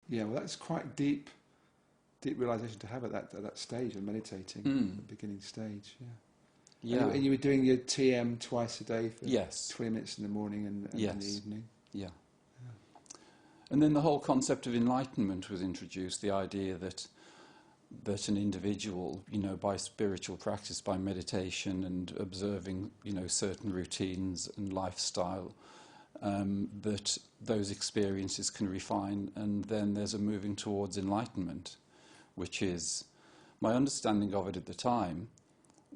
Yeah, well, that's quite deep realization to have at that stage of meditating, the beginning stage. Yeah. Yeah. And you were doing your TM twice a day for Yes. 20 minutes in the morning and in the evening. Yeah. And then the whole concept of enlightenment was introduced, the idea that an individual, by spiritual practice, by meditation and observing, certain routines and lifestyle, that those experiences can refine, and then there's a moving towards enlightenment, which is, my understanding of it at the time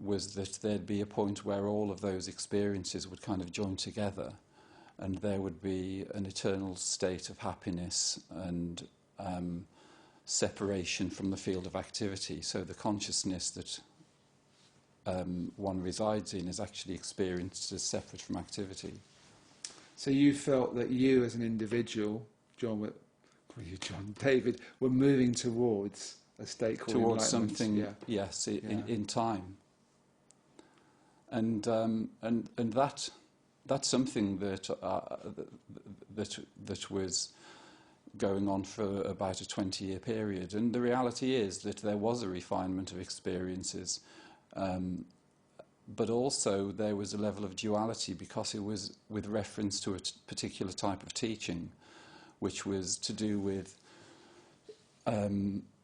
was that there'd be a point where all of those experiences would kind of join together, and there would be an eternal state of happiness and separation from the field of activity. So the consciousness that one resides in is actually experienced as separate from activity. So you felt that you as an individual, David, were moving towards a state called towards enlightenment. Something, yes, in time. And that's something that was going on for about a 20-year period. And the reality is that there was a refinement of experiences, but also there was a level of duality, because it was with reference to a particular type of teaching, which was to do with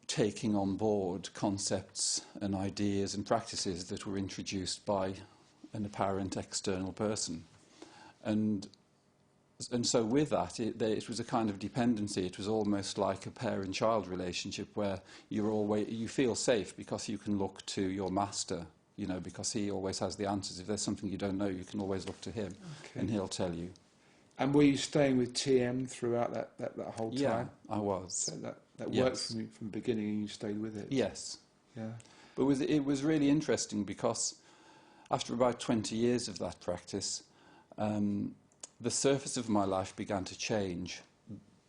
taking on board concepts and ideas and practices that were introduced by an apparent external person. And so with that, it was a kind of dependency. It was almost like a parent-child relationship, where you feel safe because you can look to your master, because he always has the answers. If there's something you don't know, you can always look to him, and he'll tell you. And were you staying with TM throughout that whole time? Yeah, I was. So that worked from the beginning, and you stayed with it? Yes. Yeah. But it was really interesting, because after about 20 years of that practice, the surface of my life began to change.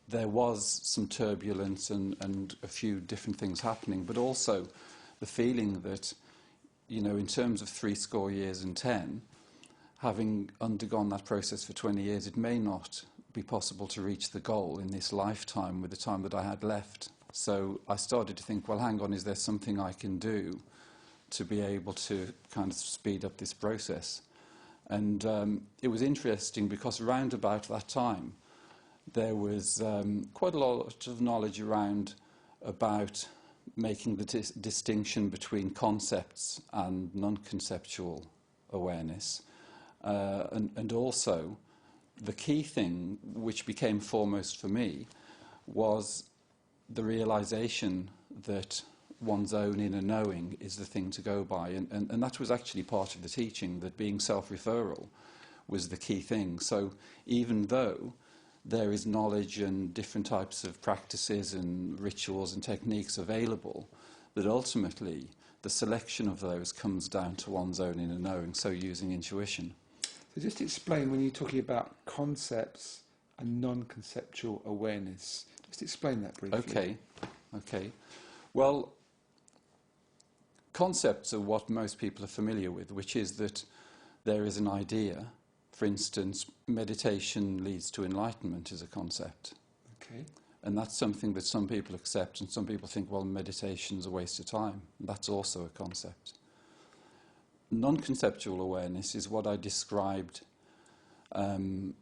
There was some turbulence and a few different things happening, but also the feeling that, in terms of 70 years and 10, having undergone that process for 20 years, it may not be possible to reach the goal in this lifetime with the time that I had left. So I started to think, well, hang on, is there something I can do to be able to kind of speed up this process? And it was interesting, because around about that time, there was quite a lot of knowledge about making the distinction between concepts and non-conceptual awareness. And also, the key thing, which became foremost for me, was the realization that one's own inner knowing is the thing to go by. And that was actually part of the teaching, that being self-referral was the key thing. So even though there is knowledge and different types of practices and rituals and techniques available, that ultimately the selection of those comes down to one's own inner knowing, so using intuition. So just explain, when you're talking about concepts and non-conceptual awareness, just explain that briefly. Okay. Well, concepts are what most people are familiar with, which is that there is an idea. For instance, meditation leads to enlightenment is a concept. Okay. And that's something that some people accept, and some people think, well, meditation's a waste of time. That's also a concept. Non-conceptual awareness is what I described when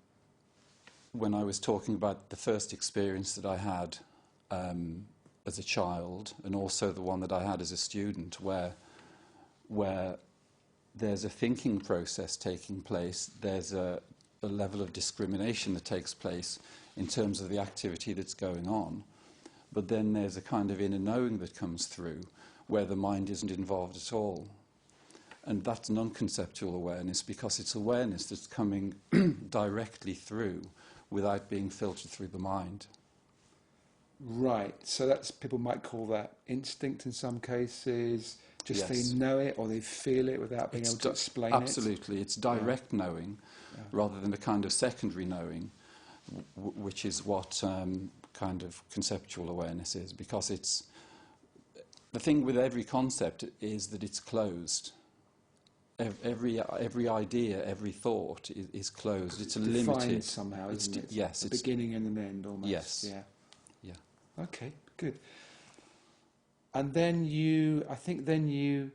I was talking about the first experience that I had as a child, and also the one that I had as a student, where there's a thinking process taking place, there's a level of discrimination that takes place in terms of the activity that's going on, but then there's a kind of inner knowing that comes through where the mind isn't involved at all. And that's non-conceptual awareness, because it's awareness that's coming directly through without being filtered through the mind. Right, so that's, people might call that instinct in some cases, just Yes. They know it or they feel it without being able to explain absolutely. It's direct knowing rather than a kind of secondary knowing, which is what kind of conceptual awareness is, because it's the thing with every concept is that it's closed. Every idea, every thought is closed. It's a defined limited somehow, isn't it? Yes, it's beginning and an end almost. Yes. Yeah. Okay, good. And then I think you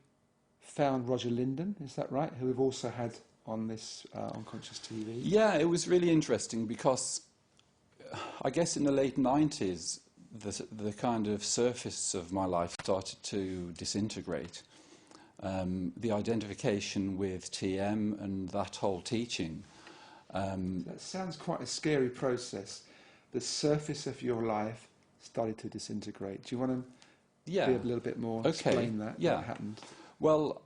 found Roger Linden, is that right? Who we've also had on this Unconscious TV. Yeah, it was really interesting because I guess in the late 90s, the kind of surface of my life started to disintegrate. The identification with TM and that whole teaching. That sounds quite a scary process. The surface of your life started to disintegrate. Do you want to be a little bit more, explain that, what happened? Well,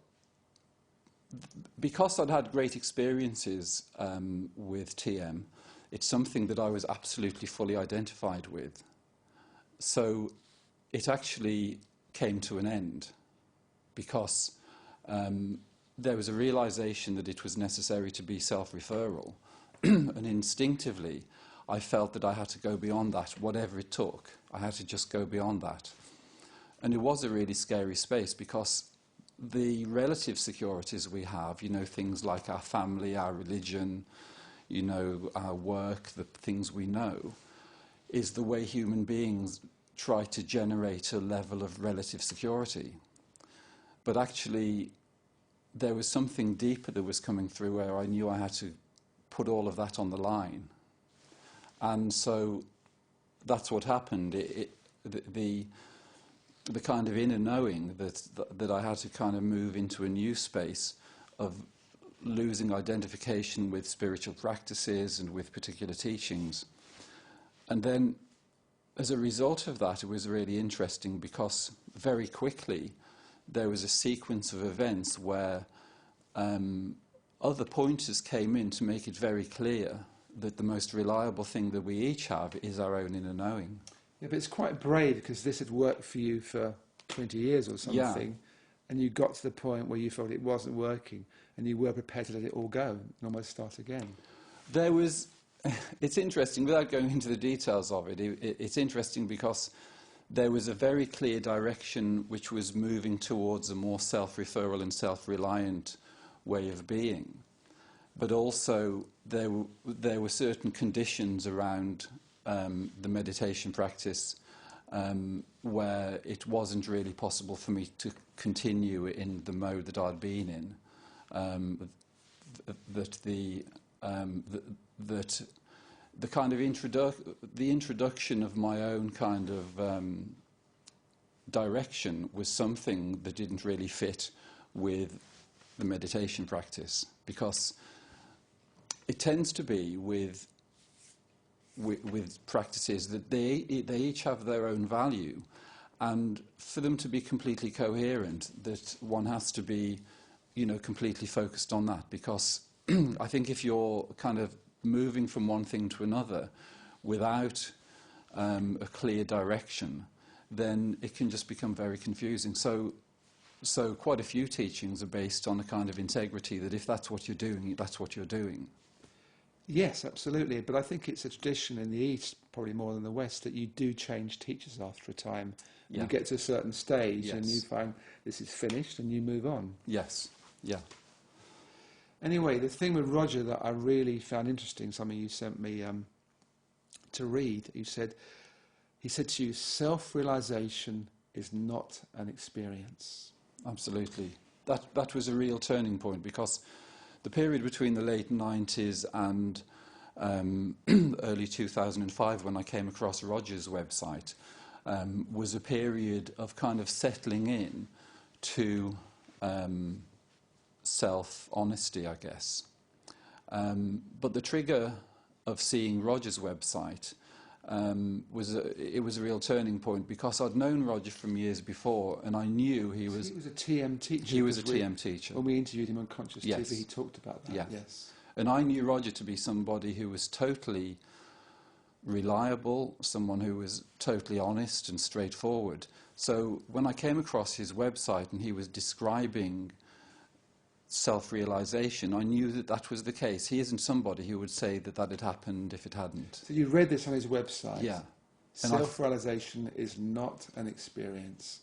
because I'd had great experiences with TM, it's something that I was absolutely fully identified with. So it actually came to an end because there was a realization that it was necessary to be self-referral. And instinctively, I felt that I had to go beyond that, whatever it took. I had to just go beyond that. And it was a really scary space because the relative securities we have, you know, things like our family, our religion, you know, our work, the things we know, is the way human beings try to generate a level of relative security. But actually, there was something deeper that was coming through where I knew I had to put all of that on the line. And so that's what happened. The kind of inner knowing that I had to kind of move into a new space of losing identification with spiritual practices and with particular teachings. And then, as a result of that, it was really interesting because very quickly there was a sequence of events where other pointers came in to make it very clear that the most reliable thing that we each have is our own inner knowing. Yeah, but it's quite brave because this had worked for you for 20 years or something, and you got to the point where you felt it wasn't working and you were prepared to let it all go and almost start again. There was... It's interesting, without going into the details of it, it's interesting because there was a very clear direction which was moving towards a more self-referral and self-reliant way of being. But also there were certain conditions around the meditation practice where it wasn't really possible for me to continue in the mode that I'd been in. That the kind of introduction of my own kind of direction was something that didn't really fit with the meditation practice, because it tends to be with practices that they each have their own value, and for them to be completely coherent, that one has to be, you know, completely focused on that, because I think if you're kind of moving from one thing to another without a clear direction, then it can just become very confusing. So quite a few teachings are based on a kind of integrity that if that's what you're doing, that's what you're doing. Yes, absolutely. But I think it's a tradition in the East, probably more than the West, that you do change teachers after a time. You get to a certain stage and you find this is finished and you move on. Yes, yeah. Anyway, the thing with Roger that I really found interesting, something you sent me to read, he said to you, self-realization is not an experience. Absolutely. That was a real turning point, because the period between the late 90s and early 2005, when I came across Roger's website, was a period of kind of settling in to self-honesty, I guess. But the trigger of seeing Roger's website was a real turning point, because I'd known Roger from years before, and I knew he was a TM teacher. He was a TM teacher. When we interviewed him on Conscious Yes. TV, he talked about that. Yes. And I knew Roger to be somebody who was totally reliable, someone who was totally honest and straightforward. So when I came across his website and he was describing self-realization, I knew that that was the case. He isn't somebody who would say that that had happened if it hadn't. So you read this on his website? Yeah. Self-realization is not an experience.